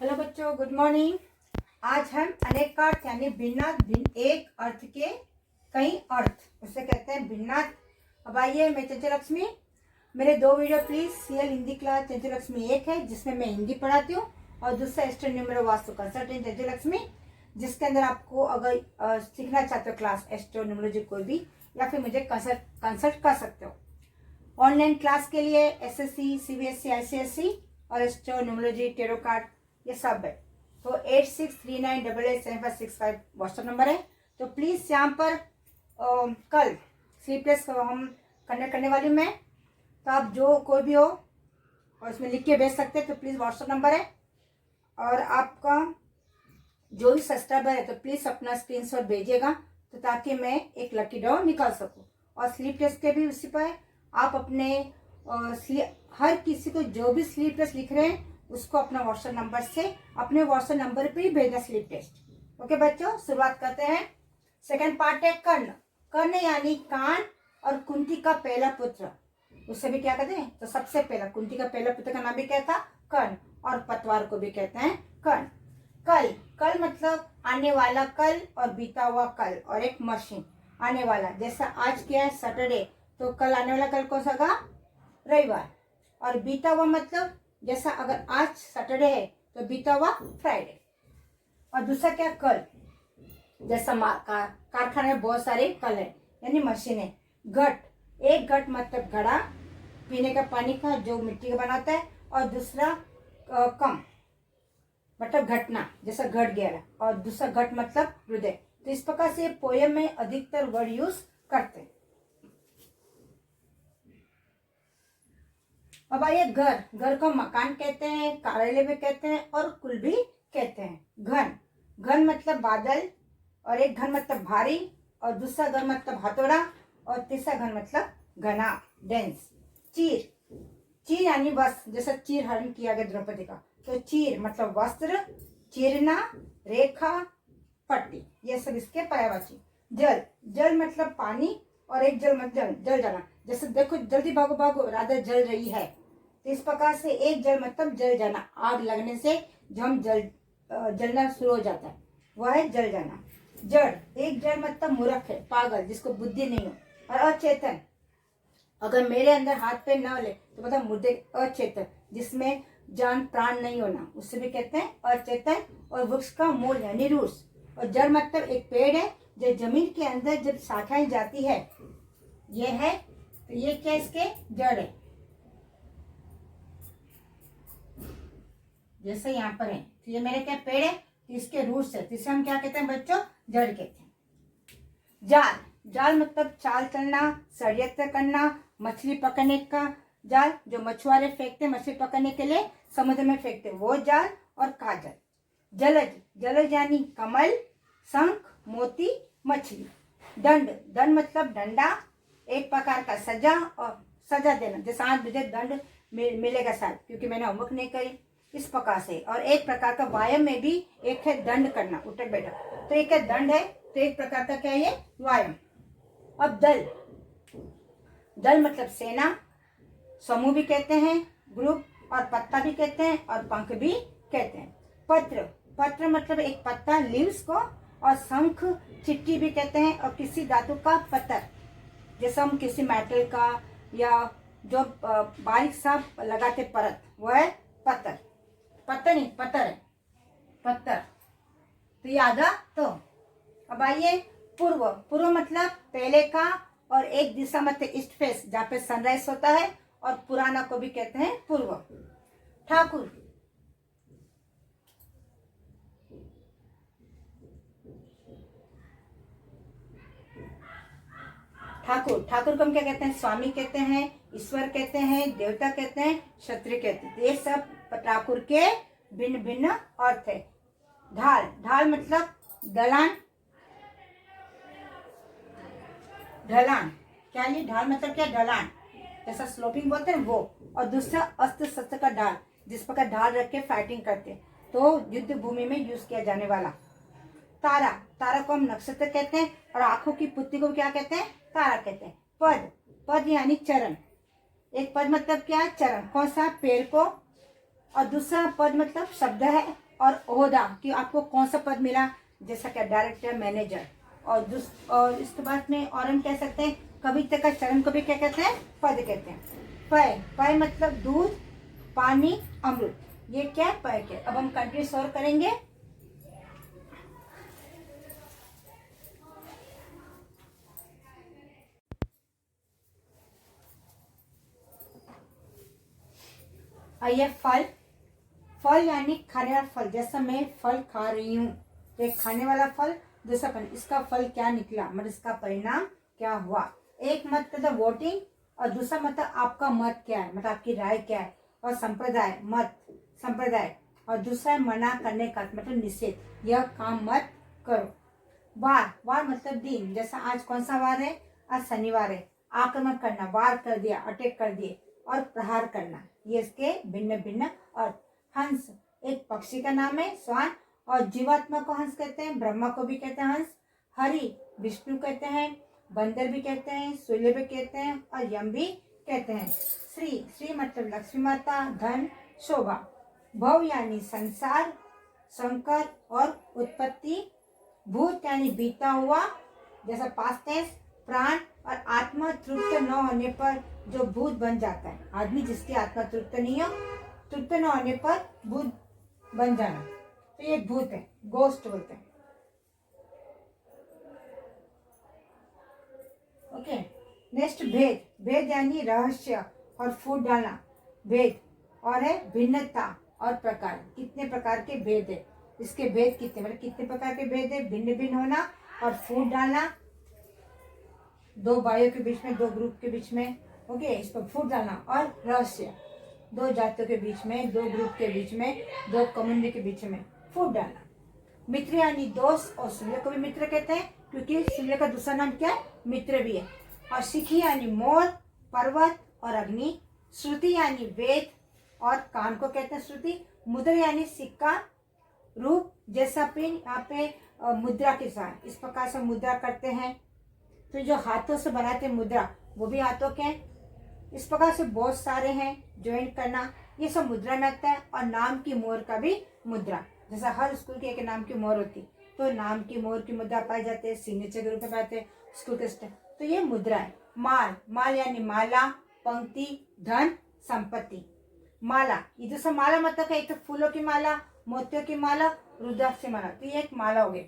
Hello बच्चों, good morning. आज हम अनेकार्थ यानी भिन्नार्थ, एक अर्थ के कई अर्थ, उसे कहते हैं भिन्नार्थ। अब आइए, मैं चंचल लक्ष्मी। मेरे दो video please CL Hindi class Chanchal Lakshmi एक है जिसमें मैं हिंदी पढ़ाती हूँ, और दूसरा एस्ट्रो न्यूमेरो वास्तु कंसल्टेंट चंचल लक्ष्मी, जिसके अंदर आपको अगर सीखना चाहते हो क्लास एस्ट्रो न्यूमेरोलॉजी कोई भी, या फिर मुझे कंसल्ट कर सकते हो। ऑनलाइन क्लास के लिए एसएससी, सीबीएसई, आईसीएसई और एस्ट्रो न्यूमेरोलॉजी, टेरो कार्ड, ये सब है। तो 8639887565 व्हाट्सएप नंबर है। तो प्लीज यहाँ पर कल स्लीपलेस हम कंडक्ट करने वाली हूँ मैं। तो आप जो कोई भी हो और इसमें लिख के भेज सकते हैं, तो प्लीज व्हाट्सएप नंबर है। और आपका जो भी सब्सक्राइबर है तो प्लीज अपना स्क्रीनशॉट भेजिएगा, तो ताकि मैं एक लकी ड्रॉ निकाल सकूं। और स्लीप टेस्ट के भी उसी पर आप अपने हर किसी को जो भी स्लीप टेस्ट लिख रहे हैं उसको अपना व्हाट्सएप नंबर से अपने व्हाट्सएप नंबर पे ही भेजना स्लीप टेस्ट। ओके बच्चों, शुरुआत करते हैं। सेकंड पार्ट है कर्ण। कर्ण यानी कान और कुंती का पहला पुत्र, उससे भी क्या कहते हैं, तो सबसे पहला कुंती का पहला पुत्र का नाम भी क्या था, कर्ण। और पतवार को भी कहते हैं कर्ण। कल, कल मतलब आने वाला कल और बीता हुआ कल, और एक मशीन आने वाला। जैसा आज क्या है सैटरडे, तो कल आने वाला कल कौन सा होगा, रविवार। और बीता हुआ मतलब जैसा अगर आज सैटरडे है तो बीता हुआ फ्राइडे। और दूसरा क्या, कल, जैसा कारखाने में बहुत सारे कल है यानी मशीन है। घट, एक घट मतलब घड़ा पीने का पानी का जो मिट्टी का बनाता है, और दूसरा कम मतलब घटना, जैसा घट गया। और दूसरा घट मतलब हृदय। तो इस प्रकार से पोयम में अधिकतर वर्ड यूज करते हैं। अब आइए घर। घर को मकान कहते हैं, कार्यालय भी कहते हैं और कुल भी कहते हैं। घन, घन मतलब बादल, और एक घन मतलब भारी, और दूसरा घन मतलब हथौड़ा, और तीसरा घन मतलब घना, डेंस। चीर, चीर यानी वस्त्र, जैसा चीर हरण किया गया द्रौपदी का, तो चीर मतलब वस्त्र, चीरना, रेखा, पट्टी, ये सब इसके पर्यायवाची। जल, जल मतलब पानी, और एक जल मतलब जल जाना। जैसे देखो जल्दी भागो भागो, राधा जल रही है। तो इस प्रकार से एक जल मतलब जल जाना, आग लगने से जो हम जलना शुरू हो जाता है वह है जल जाना। जड़, एक जड़ मतलब मूर्ख है, पागल, जिसको बुद्धि नहीं हो। और अचेतन, अगर मेरे अंदर हाथ पे न ले तो मतलब मुर्दे, अचेतन, जिसमें जान प्राण नहीं होना, उससे भी कहते हैं अचेतन। और वृक्ष का मूल यानी रूट्स। और जड़ मतलब एक पेड़ है जो जमीन के अंदर जब शाखाएं जाती है, ये है, तो ये क्या इसके जड़ है, जैसे यहाँ पर है। तो ये मेरे क्या पेड़ है, तो इसके रूट्स है, जिसे हम क्या कहते हैं बच्चों, जड़ कहते हैं। जाल, जाल मतलब चाल चलना, षड्यंत्र करना, मछली पकड़ने का जाल, जो मछुआरे फेंकते मछली पकड़ने के लिए समुद्र में फेंकते, वो जाल। और काजल। जलज, जलज यानी कमल, शंख, मोती, मछली। दंड, दंड मतलब डंडा, एक प्रकार का सजा, और सजा देना, जैसे आज मुझे दंड मिलेगा शायद क्योंकि मैंने होमवर्क नहीं करी, इस प्रकार से। और एक प्रकार का व्यायाम में भी एक है दंड करना, उठक बैठक, तो एक है दंड है, तो एक प्रकार का क्या है ये, व्यायाम। अब दल, दल मतलब सेना, समूह भी कहते हैं, ग्रुप, और पत्ता भी कहते हैं, और पंख भी कहते हैं। पत्र, पत्र मतलब एक पत्ता, लीव्स को। और शंख, चिट्ठी भी कहते हैं, और किसी धातु का पत्थर, जैसे हम किसी मेटल का या जो बारीक सा लगाते परत, वो है पत्थर। पत्थर नहीं, पत्थर है, पत्थर। तो याद आ। तो अब आइए पूर्व। पूर्व मतलब पहले का, और एक दिशा मतलब ईस्ट फेस, जहाँ पे सनराइज होता है, और पुराना को भी कहते हैं पूर्व। ठाकुर, ठाकुर, ठाकुर को हम क्या कहते हैं, स्वामी कहते हैं, ईश्वर कहते हैं, देवता कहते हैं, क्षत्रिय कहते हैं। ये सब ठाकुर के भिन्न भिन्न अर्थ है। ढाल, ढाल मतलब दलान, ढलान, क्या ये ढाल मतलब क्या, ढलान, जैसा स्लोपिंग बोलते हैं वो। और दूसरा अस्त्र शस्त्र का ढाल, जिस प्रकार ढाल रख के फाइटिंग करते हैं, तो युद्ध भूमि में यूज किया जाने वाला। तारा, तारा को हम नक्षत्र कहते हैं, और आंखों की पुतली को क्या कहते हैं, तारा कहते हैं। पद, पद यानी चरण, एक पद मतलब क्या, चरण, कौन सा, पेड़ को। और दूसरा पद मतलब शब्द है, और ओहदा कि आपको कौन सा पद मिला, जैसा क्या डायरेक्टर, मैनेजर। और इसके बाद में और हम कह सकते हैं कविता का चरण को भी क्या कहते हैं, पद कहते हैं। पय, पय मतलब दूध, पानी, अमृत, ये क्या है, पय के। अब हम कंटिन्यूस और करेंगे। आइए फल, फल यानी खाने वाला फल, जैसा मैं फल खा रही हूँ, एक खाने वाला फल, दूसरा फल, इसका फल क्या निकला, मतलब इसका परिणाम क्या हुआ। एक मत मतलब वोटिंग, और दूसरा मतलब आपका मत क्या है, मतलब आपकी राय क्या है। और संप्रदाय, मत, संप्रदाय, और दूसरा है मना करने का मतलब निषेध, यह काम मत करो। वार, वार मतलब दिन, जैसा आज कौन सा वार है, आज शनिवार है। आक्रमण करना, वार कर दिया, अटैक कर दिए। और प्रहार करना, ये इसके भिन्न भिन्न अर्थ। हंस एक पक्षी का नाम है, श्वान। और जीवात्मा को हंस कहते हैं, ब्रह्मा को भी कहते हैं हंस। हरि विष्णु कहते हैं, बंदर भी कहते हैं, सूर्य भी कहते हैं, और यम भी कहते हैं। श्री, श्री मतलब लक्ष्मी माता, धन, शोभा। भव यानी संसार, शंकर और उत्पत्ति। भूत यानी बीता हुआ, जैसा पास्ट टेंस। प्राण और आत्मा तृप्त न होने पर जो भूत बन जाता है, आदमी जिसकी आत्मा तृप्त नहीं हो, तृप्त न होने पर भूत बन जाना, तो ये भूत है, गोस्ट बोलते हैं। ओके, नेक्स्ट भेद, भेद यानी रहस्य और फूट डालना, भेद। और है भिन्नता और प्रकार, कितने प्रकार के भेद है, इसके भेद कितने, मतलब कितने प्रकार के भेद है, भिन्न भिन्न होना और फूट डालना, दो भाइयों के बीच में, दो ग्रुप के बीच में, ओके, इस पर फूट डालना। और रहस्य, दो जातियों के बीच में, दो ग्रुप के बीच में, दो कम्युनिटी के बीच में फूट डालना। मित्र यानी दोस्त, और सूर्य को भी मित्र कहते हैं क्योंकि सूर्य का दूसरा नाम क्या है, मित्र भी है। और शिखी यानी मोर, पर्वत और अग्नि। श्रुति यानी वेद, और कान को कहते हैं श्रुति। मुद्रा यानी सिक्का, रूप, जैसा पिन यहाँ पे मुद्रा के साथ इस प्रकार से मुद्रा करते हैं। तो जो हाथों से बनाते हैं मुद्रा, वो भी हाथों के हैं। इस प्रकार से बहुत सारे हैं, ज्वाइन करना, ये सब मुद्रा में आता है। और नाम की मोर का भी मुद्रा, जैसा हर स्कूल के एक नाम की मोर होती, तो नाम की मोर की मुद्रा पाई जाते हैं, सिग्नेचर के रूप में पाते हैं स्कूल के स्टेप, तो ये मुद्रा है। माल, माल यानी माला, पंक्ति, धन, संपत्ति। माला, ये जो सब माला मतलब है, एक तो फूलों की माला, मोतियों की माला, रुद्राक्ष की माला, तो ये एक माला हो गई।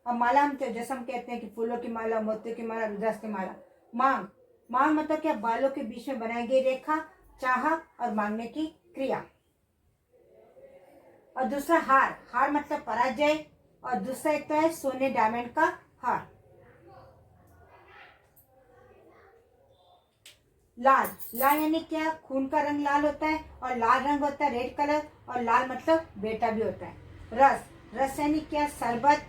और माला हम जैसे हम कहते हैं कि फूलों की माला, मोतियों की माला, रुद्राक्ष की माला। मांग, मांग मतलब क्या, बालों के बीच में बनाई गई रेखा, चाह और मांगने की क्रिया। और दूसरा हार, हार मतलब पराजय। और दूसरा एक तो है सोने डायमंड का हार। लाल, लाल यानी क्या, खून का रंग लाल होता है, और लाल रंग होता है रेड कलर, और लाल मतलब बेटा भी होता है। रस, रस यानी क्या, शरबत,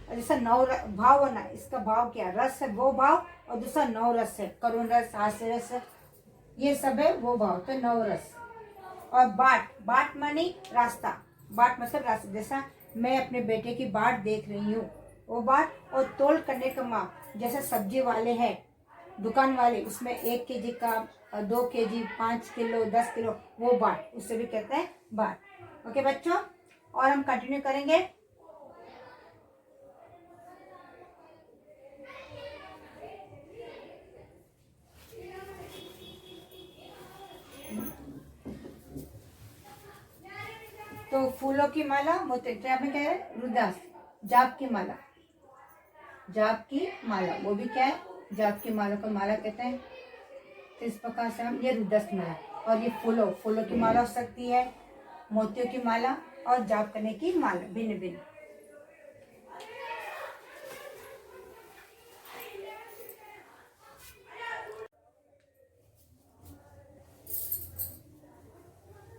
जैसा नौ भाव होना, इसका भाव क्या, रस है वो भाव, और दूसरा नौ रस है, करुण रस, हास्य रस, ये सब है वो भाव, तो नौ रस। और बाट, बाट मानी रास्ता, बाट मतलब रास्ता, जैसा मैं अपने बेटे की बाट देख रही हूँ, वो बाट। और तोल करने का माप, जैसे सब्जी वाले हैं, दुकान वाले, उसमें 1 केजी का, 2 केजी, 5 किलो, 10 किलो, वो बाट, उससे भी कहते हैं बाट। ओके बच्चों, और हम कंटिन्यू करेंगे। तो फूलों की माला, मोती, क्या में क्या है, रुद्राक्ष। जाप की माला, जाप की माला, वो भी क्या है, जाप की माला को माला कहते हैं। तो इस प्रकार से हम, ये रुद्राक्ष माला, और ये फूलों, फूलों की माला हो सकती है, मोतियों की माला, और जाप करने की माला, भिन्न भिन्न।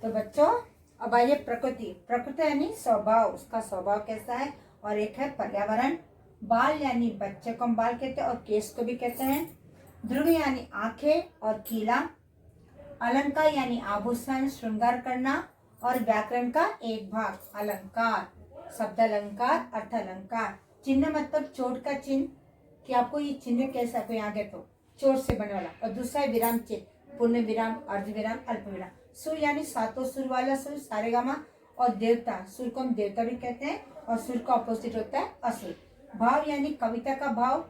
तो बच्चों अब आइए प्रकृति, प्रकृति यानी स्वभाव, उसका स्वभाव कैसा है। और एक है पर्यावरण। बाल यानी बच्चे को हम बाल कहते हैं, और केस को भी कहते हैं। ध्रुव यानी आंखें और कीला। अलंकार यानी आभूषण, श्रृंगार करना। और व्याकरण का एक भाग, अलंकार, शब्द अलंकार, अर्थ अलंकार। चिन्ह मतलब चोट का चिन्ह, कि आपको ये चिन्ह कैसा, कोई आगे तो चोट से बने वाला। और दूसरा है विराम चिन्ह, पूर्ण विराम, अर्ध विराम, अल्प विराम। सुर यानी सातों सुर वाला सुर, सारेगामा। और देवता, सूर्य को हम देवता भी कहते हैं और सूर्य का ऑपोजिट होता है असुर। भाव यानी कविता का भाव,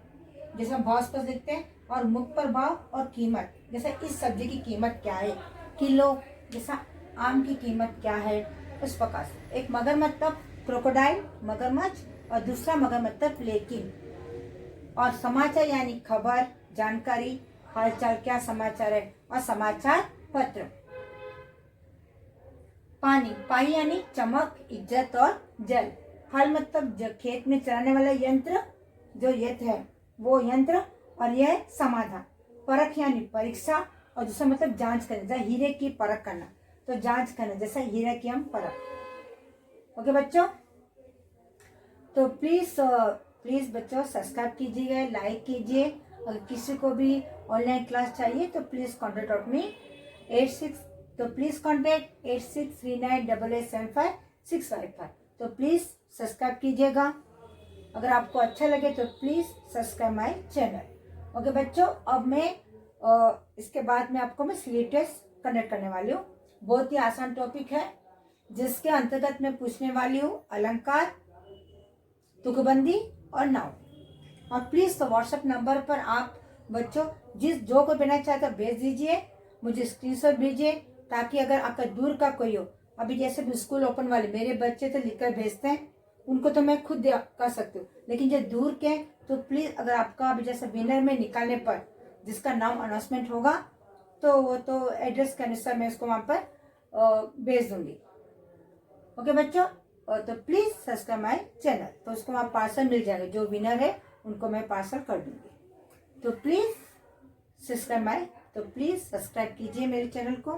जैसे हम भाव स्पष्ट लिखते हैं, और मुख पर भाव और कीमत, जैसे इस सब्जी की कीमत क्या है, किलो, जैसा आम की कीमत क्या है, उस प्रकार से। एक मगर मतलब क्रोकोडाइल, मगरमच्छ, और दूसरा मगर मतलब लेकिन। और समाचार यानी खबर, जानकारी, हालचाल, क्या समाचार है, और समाचार पत्र। पानी, पाई यानी चमक, इज्जत और जल। हल मतलब खेत में चलाने वाला यंत्र, जो यंत्र है वो यंत्र, और यह है समाधान। परख यानी परीक्षा, और दूसरा मतलब जांच करना, जैसे हीरे की परख करना, तो जांच करना, जैसे हीरे की हम परख। ओके बच्चों, तो प्लीज बच्चों सब्सक्राइब कीजिए, लाइक कीजिए। अगर किसी को भी ऑनलाइन क्लास चाहिए तो प्लीज कॉन्टेक्ट मी 86, तो प्लीज कॉन्टेक्ट 8639887565। तो प्लीज सब्सक्राइब कीजिएगा। अगर आपको अच्छा लगे तो please subscribe my channel. Okay बच्चों, अब मैं इसके बाद में आपको मैं स्लीप टेस्ट कंडक्ट करने वाली हूँ। बहुत ही आसान टॉपिक है, जिसके अंतर्गत मैं पूछने वाली हूँ अलंकार, तुकबंदी और नाउन। और प्लीज तो व्हाट्सएप नंबर पर आप बच्चों जो कोई बनाना चाहते हो भेज दीजिए, मुझे स्क्रीनशॉट भेजिए, ताकि अगर आपका दूर का कोई हो, अभी जैसे भी स्कूल ओपन वाले मेरे बच्चे तो लिखकर भेजते हैं, उनको तो मैं खुद कर सकती हूँ, लेकिन जो दूर के तो प्लीज अगर आपका अभी जैसे विनर में निकालने पर जिसका नाम अनाउंसमेंट होगा, तो वो तो एड्रेस के अनुसार मैं उसको वहां पर भेज दूंगी। ओके बच्चों, तो प्लीज सब्सक्राइब माय चैनल, तो उसको वहाँ पार्सल मिल जाएगा, जो विनर है उनको मैं पार्सल कर दूंगी। तो प्लीज सब्सक्राइब कीजिए मेरे चैनल को।